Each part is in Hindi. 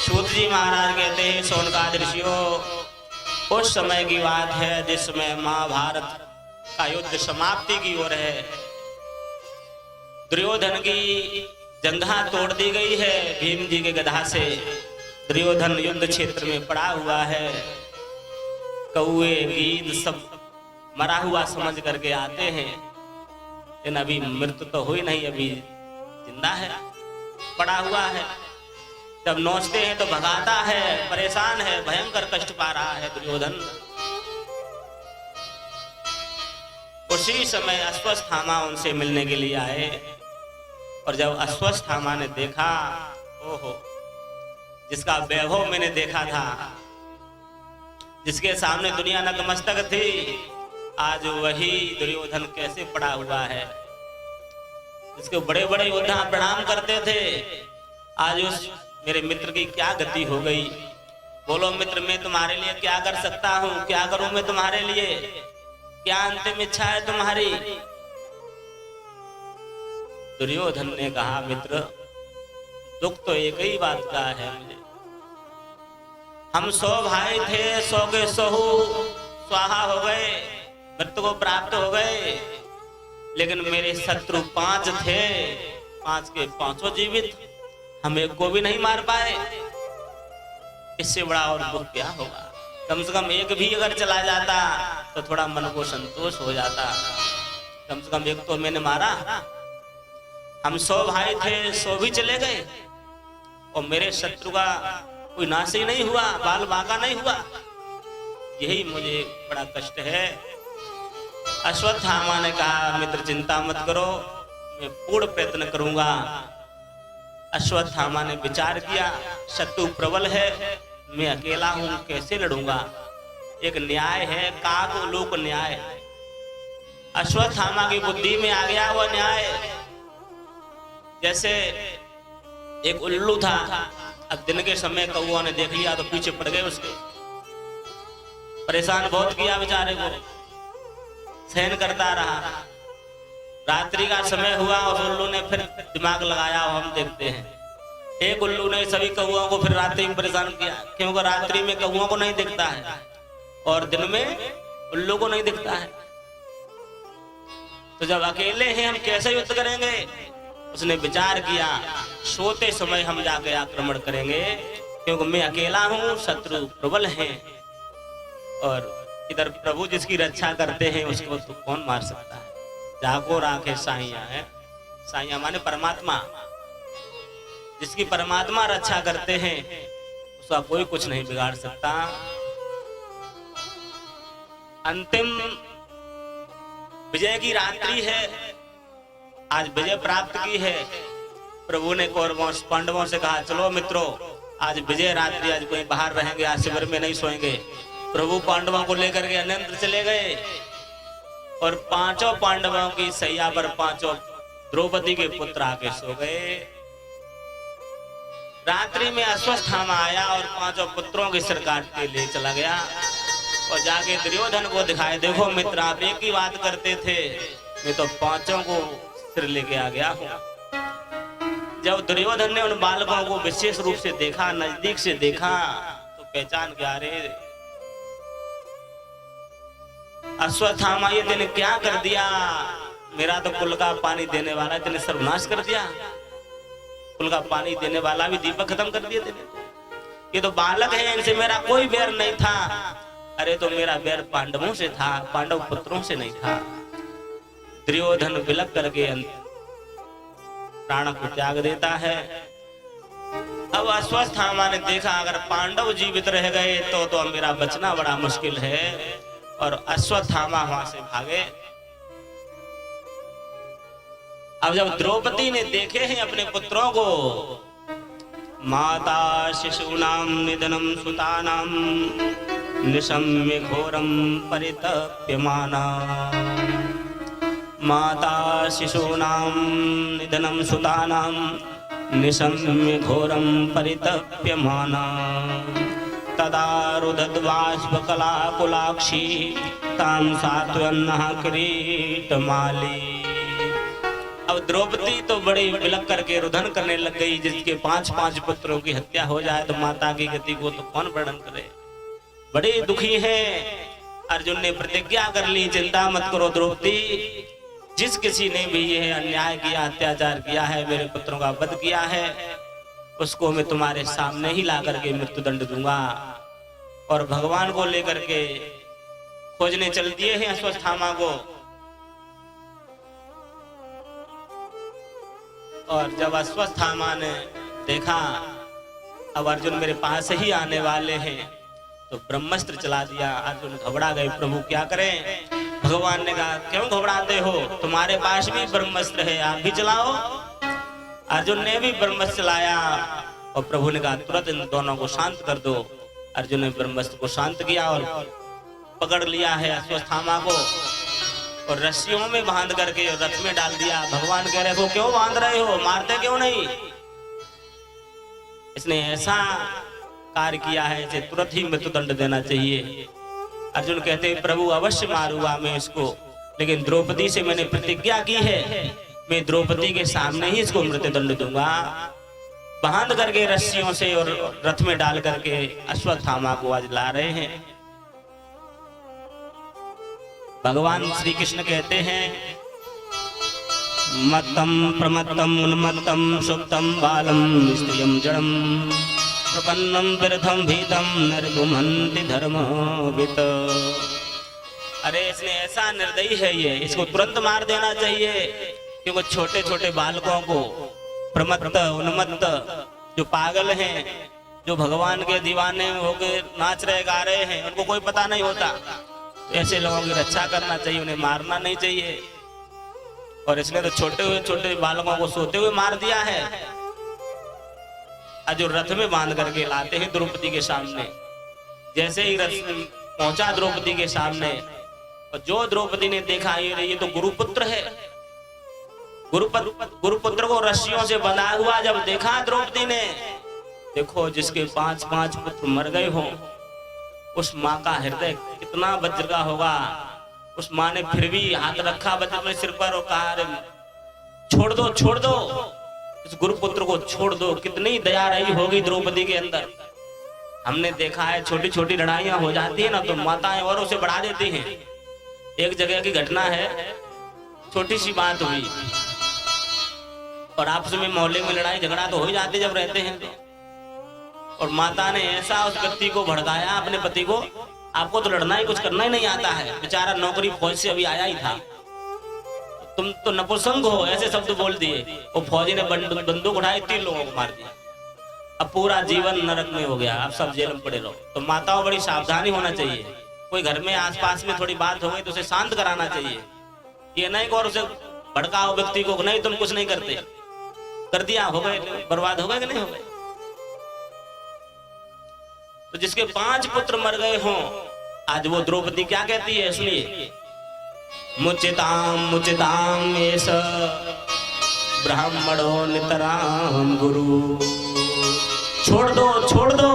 सूत जी महाराज कहते हैं सोनकाद ऋषियों, उस समय की बात है जिसमें महाभारत का युद्ध समाप्ति की ओर है। दुर्योधन की जंघा तोड़ दी गई है भीम जी के गदा से। दुर्योधन युद्ध क्षेत्र में पड़ा हुआ है। कौए गीद सब मरा हुआ समझ करके आते हैं, लेकिन अभी मृत्यु तो हुई नहीं, अभी जिंदा है, पड़ा हुआ है। जब नोचते हैं तो भगाता है, परेशान है, भयंकर कष्ट पा रहा है दुर्योधन। उसी समय अश्वत्थामा उनसे मिलने के लिए आए, और जब अश्वत्थामा ने देखा, ओहो, जिसका वैभव मैंने देखा था, जिसके सामने दुनिया नतमस्तक थी, आज वही दुर्योधन कैसे पड़ा हुआ है। जिसके बड़े बड़े योद्धा प्रणाम करते थे, आज उस मेरे मित्र की क्या गति हो गई। बोलो मित्र, मैं तुम्हारे लिए क्या कर सकता हूँ, क्या करूं मैं तुम्हारे लिए, क्या अंतिम इच्छा है तुम्हारी। दुर्योधन ने कहा, मित्र दुख तो एक ही बात का है मुझे। हम 100 भाई थे, 100 के 100 स्वाहा हो गए, मृत्यु को प्राप्त हो गए, लेकिन मेरे शत्रु 5 थे, 5 के 5 जीवित, हम एक को भी नहीं मार पाए। इससे बड़ा और दुख क्या होगा। कम से कम एक भी अगर चला जाता तो थोड़ा मन को संतोष हो जाता। कम से कम एक तो मैंने मारा। हम 100 भाई थे, 100 भी चले गए, और मेरे शत्रु का कोई नाश ही नहीं हुआ, बाल बांका नहीं हुआ। यही मुझे बड़ा कष्ट है। अश्वत्थामा ने कहा, मित्र चिंता मत करो, मैं पूर्ण प्रयत्न करूंगा। अश्वत्थामा ने विचार किया, शत्रु प्रबल है, मैं अकेला हूं, कैसे लड़ूंगा। एक न्याय है, काग लोक न्याय, अश्वत्थामा की बुद्धि में आ गया वो न्याय। जैसे एक उल्लू था, अब दिन के समय कौआ ने देख लिया तो पीछे पड़ गए उसके, परेशान बहुत किया बेचारे को, सहन करता रहा। रात्रि का समय हुआ, उस उल्लू ने फिर दिमाग लगाया, हम देखते हैं। एक उल्लू ने सभी कौओं को फिर रात्रि में परेशान किया, क्योंकि रात्रि में कौओं को नहीं दिखता है और दिन में उल्लू को नहीं दिखता है। तो जब अकेले हैं हम कैसे युद्ध करेंगे। उसने विचार किया, सोते समय हम जाके आक्रमण करेंगे, क्योंकि मैं अकेला हूं, शत्रु प्रबल हैं, और इधर प्रभु जिसकी रक्षा करते हैं उसको तो कौन मार सकता है। जाको राखे साइया है, साइया माने परमात्मा, जिसकी परमात्मा रक्षा करते हैं उसका कोई कुछ नहीं बिगाड़ सकता। अंतिम विजय की रात्रि है, आज विजय प्राप्त की है। प्रभु ने कौरवों पांडवों से कहा, चलो मित्रों आज विजय रात्रि, आज कोई बाहर रहेंगे, आज शिविर में नहीं सोएंगे। प्रभु पांडवों को लेकर के अन्यत्र चले गए, और 5 पांडवों की सैया पर 5 द्रौपदी के पुत्र आके सो गए। रात्रि में अश्वत्थामा आया और 5 पुत्रों के सिर काट के ले चला गया, और जाके दुर्योधन को दिखाए, देखो मित्र आप एक ही बात करते थे, मैं तो 5 को सिर लेके आ गया हूं। जब दुर्योधन ने उन बालकों को विशेष रूप से देखा, नजदीक से देखा, तो पहचान गया, रे अश्वत्थामा ये तेने क्या कर दिया, मेरा तो कुल का पानी देने वाला है, तेने सर्वनाश कर दिया। कुल का पानी देने वाला भी दीपक खत्म कर दिया तेने। ये तो बालक है, इनसे मेरा कोई बैर नहीं था। अरे तो मेरा बैर पांडवों से था, पांडव पुत्रों से नहीं था। दुर्योधन विलक करके प्राण को त्याग देता है। अब अश्वत्थामा ने देखा, अगर पांडव जीवित रह गए तो मेरा बचना बड़ा मुश्किल है, और अश्वत्थामा वहां से भागे। अब जब द्रौपदी ने देखे हैं अपने पुत्रों को, माता शिशूनाम निधनम सुतानाम निशम्य घोरम परितप्यमाना, माता शिशूनाम निधनम सुतानाम निशम्य घोरम परितप्यमाना, तदा रुदद्बाष्पकलाकुलाक्षी तां सात्वन्नः किरीटमाली। अब और द्रौपदी तो बड़ी विलक करके रुदन करने लग गई। जिसके 5 पुत्रों की हत्या हो जाए तो माता की गति को तो कौन वर्णन करे। बड़ी दुखी है। अर्जुन ने प्रतिज्ञा कर ली, चिंता मत करो द्रौपदी, जिस किसी ने भी यह अन्याय किया, अत्याचार किया है, मेरे पुत्रों का वध किया है, उसको मैं तुम्हारे सामने ही ला करके मृत्यु दंड दूंगा। और भगवान को लेकर के खोजने चल दिए हैं अश्वत्थामा को। और जब अश्वत्थामा ने देखा अब अर्जुन मेरे पास ही आने वाले हैं, तो ब्रह्मास्त्र चला दिया। अर्जुन घबरा गए, प्रभु क्या करें। भगवान ने कहा क्यों घबराते हो, तुम्हारे पास भी ब्रह्मास्त्र है, आप भी चलाओ। अर्जुन ने भी ब्रह्मास्त्र चलाया और प्रभु ने कहा तुरंत इन दोनों को शांत कर दो। अर्जुन ने ब्रह्मास्त्र को शांत किया और पकड़ लिया है अश्वत्थामा को और रस्सियों में बांध करके रथ में डाल दिया। भगवान कह रहे हो क्यों बांध रहे हो, मारते क्यों नहीं। इसने ऐसा कार्य किया है, इसे तुरंत ही मृत्यु दंड देना चाहिए। अर्जुन कहते हैं प्रभु अवश्य मारूंगा मैं इसको, लेकिन द्रौपदी से मैंने प्रतिज्ञा की है, मैं द्रौपदी के सामने ही इसको मृत्यु दंड दूंगा। बांध करके रस्सियों से और रथ में डाल करके अश्वत्थामा को आज ला रहे हैं। भगवान श्री कृष्ण कहते हैं मत्तम प्रमत्तम उन्मत्तम सुप्तम बालम स्त्रियम जड़म प्रपन्नम विरथम भीतम नरगुमन्ति धर्मवित। अरे इसने ऐसा निर्दयी है ये, इसको तुरंत मार देना चाहिए, क्योंकि छोटे छोटे बालकों को प्रमत्त उन्मत्त जो पागल हैं, जो भगवान के दीवाने होके नाच रहे गा रहे हैं, उनको कोई पता नहीं होता। ऐसे लोगों की रक्षा करना चाहिए, उन्हें मारना नहीं चाहिए। और इसने तो छोटे बालकों को सोते हुए मार दिया है। जो रथ में बांध करके लाते हैं द्रौपदी के सामने, जैसे ही रथ पहुंचा द्रौपदी के सामने, और जो द्रौपदी ने देखा ये तो गुरुपुत्र है। गुरुपुत्र को रस्सियों से बंधा हुआ जब देखा द्रौपदी ने, देखो जिसके 5 पुत्र मर गए हों, उस माँ का हृदय कितना वज्र का होगा। उस माँ ने फिर भी हाथ रखा वज्र में सिर पर और कहा छोड़ दो छोड़ दो, इस गुरुपुत्र को छोड़ दो। कितनी दया रही होगी द्रौपदी के अंदर। हमने देखा है छोटी छोटी लड़ाइयां हो जाती है ना, तो माताएं औरों से बढ़ा देती हैं। एक जगह की घटना है, छोटी सी बात हुई और आपस में मोहल्ले में लड़ाई झगड़ा तो हो ही जाते जब रहते हैं तो। और माता ने ऐसा उस व्यक्ति को भड़काया अपने पति को, आपको तो लड़ना ही कुछ करना ही नहीं आता है, बेचारा नौकरी फौज से अभी आया ही था, तुम तो नपुंसक हो, ऐसे शब्द बोल दिए। वो फौजी ने बंदूक उठाई, 3 लोगों को मार दिया। अब पूरा जीवन नरक में हो गया, अब सब जेल में पड़े रहो। तो माताओं बड़ी सावधानी होना चाहिए। कोई घर में आसपास में थोड़ी बात हो गई तो उसे शांत कराना चाहिए। ये नहीं और उसे भड़काओ व्यक्ति को, नहीं तुम कुछ नहीं करते, कर दिया हो गए, बर्बाद हो गए कि नहीं हो गए। तो जिसके 5 पुत्र मर गए हों, आज वो द्रौपदी क्या कहती है सुनिए, मुचिताम मुचिताम एष ब्राह्मणो नितराम गुरु। छोड़ दो छोड़ दो,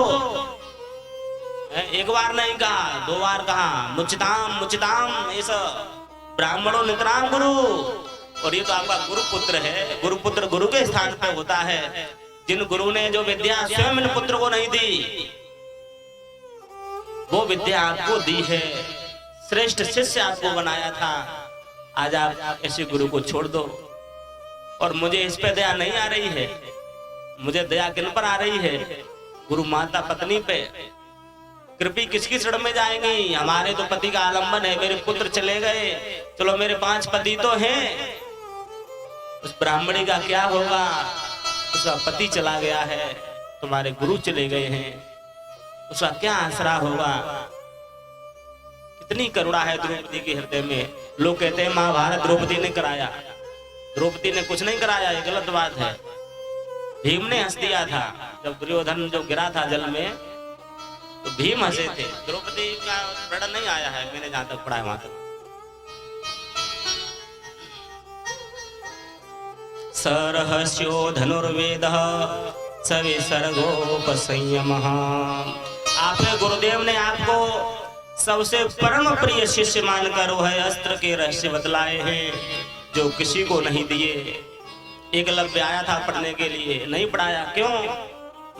एक बार नहीं कहा, 2 बार कहा, मुचिताम मुचिताम एष ब्राह्मणो नितराम गुरु। और ये तो आपका गुरुपुत्र है। गुरुपुत्र गुरु के स्थान पे होता है। जिन गुरु ने जो विद्या स्वयं इन पुत्र को नहीं दी, वो विद्या आपको दी है, श्रेष्ठ शिष्य आपको बनाया था। आज आप ऐसे गुरु को छोड़ दो। और मुझे इस पे दया नहीं आ रही है, मुझे दया किन पर आ रही है, गुरु माता पत्नी पे। कृपी किसकी शरण में जाएंगी, हमारे तो पति का आलंबन है, मेरे पुत्र चले गए, चलो मेरे 5 पति तो हैं, उस ब्राह्मणी का क्या होगा, उसका पति चला गया है, तुम्हारे गुरु चले गए हैं, उसका क्या आसरा होगा। कितनी करुणा है द्रौपदी के हृदय में। लोग कहते हैं महाभारत द्रौपदी ने कराया, द्रौपदी ने कुछ नहीं कराया, ये गलत बात है। भीम ने हंस दिया था जब दुर्योधन जो गिरा था जल में, तो भीम हंसे थे। द्रौपदी का वर्णन नहीं आया है, मैंने जहां तक पढ़ा है वहां तक। सरहस्यो धनुर्वेदः सविसर्गोपसंयमः। आपने गुरुदेव ने आपको सबसे परम प्रिय शिष्य मानकर वह अस्त्र के रहस्य बतलाए हैं जो किसी को नहीं दिए। एकलव्य आया था पढ़ने के लिए, नहीं पढ़ाया। क्यों?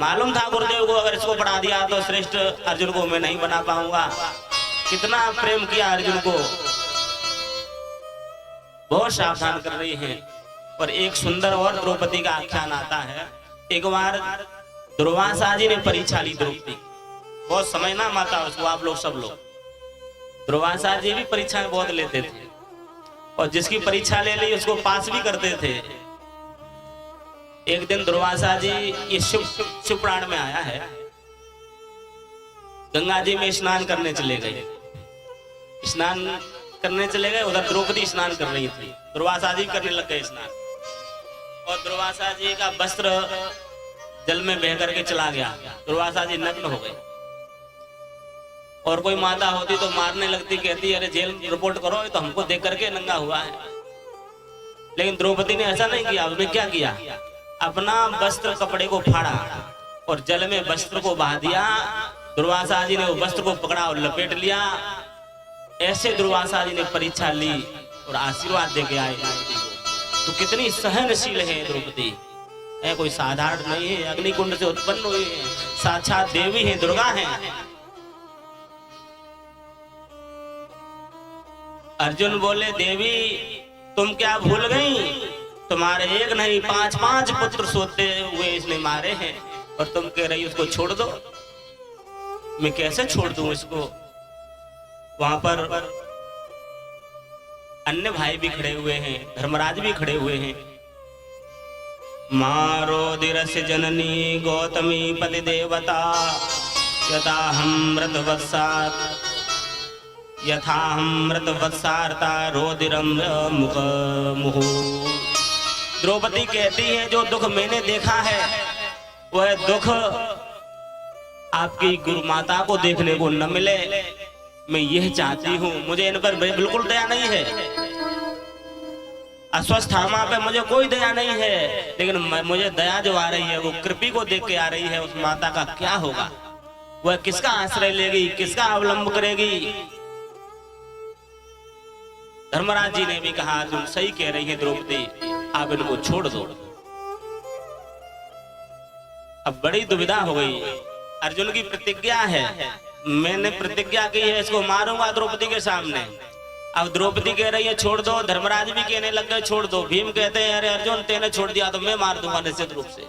मालूम था गुरुदेव को अगर इसको पढ़ा दिया तो श्रेष्ठ अर्जुन को मैं नहीं बना पाऊंगा। कितना प्रेम किया अर्जुन को, बहुत सावधान कर रही हैं। और एक सुंदर और द्रौपदी का आख्यान आता है। एक बार दुर्वासा जी ने परीक्षा ली द्रौपदी, बहुत समझना माता उसको आप लोग सब लोग। दुर्वासा जी भी परीक्षा में बहुत लेते थे और जिसकी परीक्षा ले ली उसको पास भी करते थे। एक दिन दुर्वासा जी ये शिव पुराण में आया है, गंगा जी में स्नान करने चले गए। स्नान करने चले गए, उधर द्रौपदी स्नान कर रही थी, दुर्वासा जी करने लग गए स्नान। और दुर्वासा जी का वस्त्र जल में बह करके चला गया, दुर्वासा जी नग्न हो गए। और कोई माता होती तो मारने लगती, कहती अरे जेल रिपोर्ट करो, तो हमको देख करके नंगा हुआ है। लेकिन द्रौपदी ने ऐसा नहीं किया। उसने क्या किया? अपना वस्त्र कपड़े को फाड़ा और जल में वस्त्र को बहा दिया। दुर्वासा जी ने वो वस्त्र को पकड़ा और लपेट लिया। ऐसे दुर्वासा जी ने परीक्षा ली और आशीर्वाद दे के आए। तो कितनी सहनशील है द्रौपदी, है कोई साधारण नहीं है। अग्निकुंड से उत्पन्न हुई है, साक्षात देवी है, दुर्गा है। अर्जुन बोले देवी तुम क्या भूल गई, तुम्हारे एक नहीं 5-5 पुत्र सोते हुए इसने मारे हैं और तुम कह रही उसको छोड़ दो। मैं कैसे छोड़ दूं इसको? वहां पर अन्य भाई भी खड़े हुए हैं, धर्मराज भी खड़े हुए हैं। मारो दिरस्य जननी गौतमी पति देवता यथा हमृत वत्सात यथा हमृत वत्सारता रोदिरम मुख मुहु। द्रौपदी कहती है जो दुख मैंने देखा है वह दुख आपकी गुरु माता को देखने को न मिले। मैं यह चाहती हूँ, मुझे इन पर बिल्कुल दया नहीं है। अस्वस्थामा पे मुझे कोई दया नहीं है, लेकिन मुझे दया जो आ रही है वो कृपी को देख के आ रही है। उस माता का क्या होगा? वह किसका आश्रय लेगी, किसका अवलंब करेगी? धर्मराज जी ने भी कहा तुम सही कह रही है द्रौपदी, आप इनको छोड़ दो। अब बड़ी दुविधा हो गई। अर्जुन की प्रतिज्ञा है, मैंने प्रतिज्ञा की है इसको मारूंगा द्रौपदी के सामने। अब द्रौपदी कह रही है छोड़ दो, धर्मराज भी कहने लग गए छोड़ दो। भीम कहते हैं अरे अर्जुन तेने छोड़ दिया तो मैं मार दूंगा निश्चित रूप से,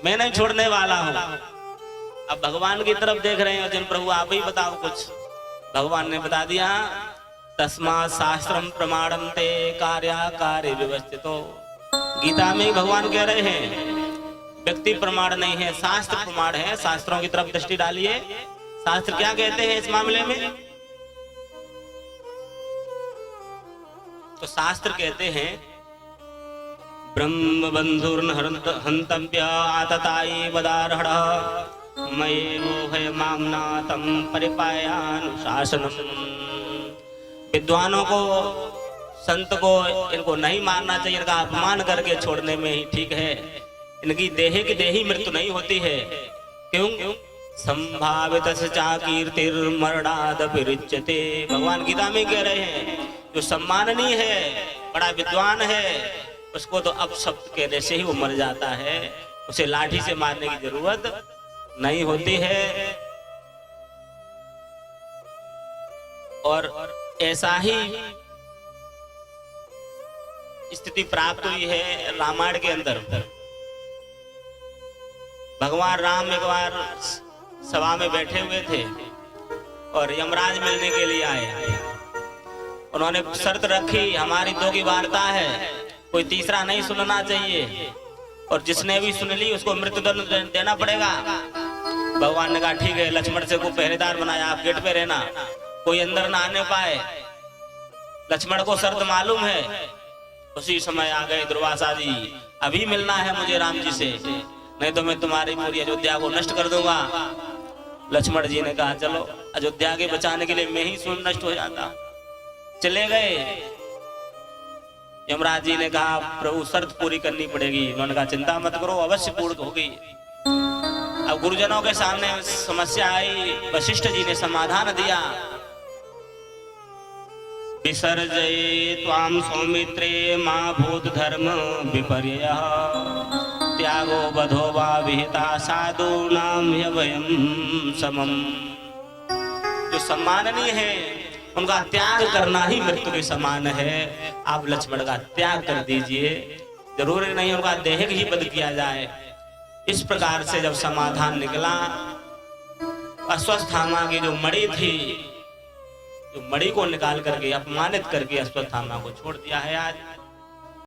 मैं नहीं छोड़ने वाला हूं। अब भगवान की तरफ देख रहे हैं अर्जुन, प्रभु आप ही बताओ कुछ। भगवान ने बता दिया तस्मात् शास्त्रम प्रमाणम ते कार्याकार्य व्यवस्थितो। गीता में भगवान कह रहे हैं व्यक्ति प्रमाण नहीं है, शास्त्र प्रमाण है। शास्त्रों की तरफ दृष्टि डालिए, शास्त्र क्या कहते हैं इस मामले में? तो शास्त्र कहते हैं ब्रह्म बंधुर्न हंतव्य आतताई वदारहण मयेवो भय मामनातम परिपायानुशासनम। विद्वानों को, संत को इनको नहीं मारना चाहिए, इनका अपमान करके छोड़ने में ही ठीक है। इनकी देह की देही मृत्यु नहीं होती है। क्यों? संभावित कीर्तिर्मरणाद विरुच्यते। भगवान गीता में कह रहे हैं जो सम्माननीय है, बड़ा विद्वान है, उसको तो अपशब्द कहने से ही वो मर जाता है, उसे लाठी से मारने की जरूरत नहीं होती है। और ऐसा ही स्थिति प्राप्त हुई है रामायण के अंदर। भगवान राम एक बार सभा में बैठे हुए थे और यमराज मिलने के लिए आए। उन्होंने शर्त रखी हमारी 2 की वार्ता है, कोई तीसरा नहीं सुनना चाहिए और जिसने भी सुन ली उसको मृत्युदंड देना पड़ेगा। भगवान ने कहा ठीक है। लक्ष्मण से को पहरेदार बनाया, आप गेट पे रहना, कोई अंदर ना आने पाए। लक्ष्मण को शर्त मालूम है। उसी समय आ गए दुर्वासा जी, अभी मिलना है मुझे राम जी से, नहीं तो मैं तुम्हारी पूरी अयोध्या को नष्ट कर दूंगा। लक्ष्मण जी ने कहा चलो, अयोध्या के बचाने के लिए मैं ही स्वयं नष्ट हो जाता। चले गए। यमराज जी ने कहा प्रभु शर्त पूरी करनी पड़ेगी। उन्होंने कहा चिंता मत करो, अवश्य पूर्ण होगी। अब गुरुजनों के सामने समस्या आई, वशिष्ठ जी ने समाधान दिया। विसर्जये त्वां सौमित्रे मा भूत धर्म विपर्ययः त्यागो बधो वा विहिता साधूनां ह्यवयं समम्। जो सम्माननीय है उनका त्याग करना ही मृत्यु के समान है। आप लक्ष्मण का त्याग कर दीजिए, जरूरी नहीं उनका देह ही बद किया जाए। इस प्रकार से जब समाधान निकला, अश्वत्थामा की जो मणि थी, जो मणि को निकाल करके अपमानित करके अश्वत्थामा को छोड़ दिया है आज।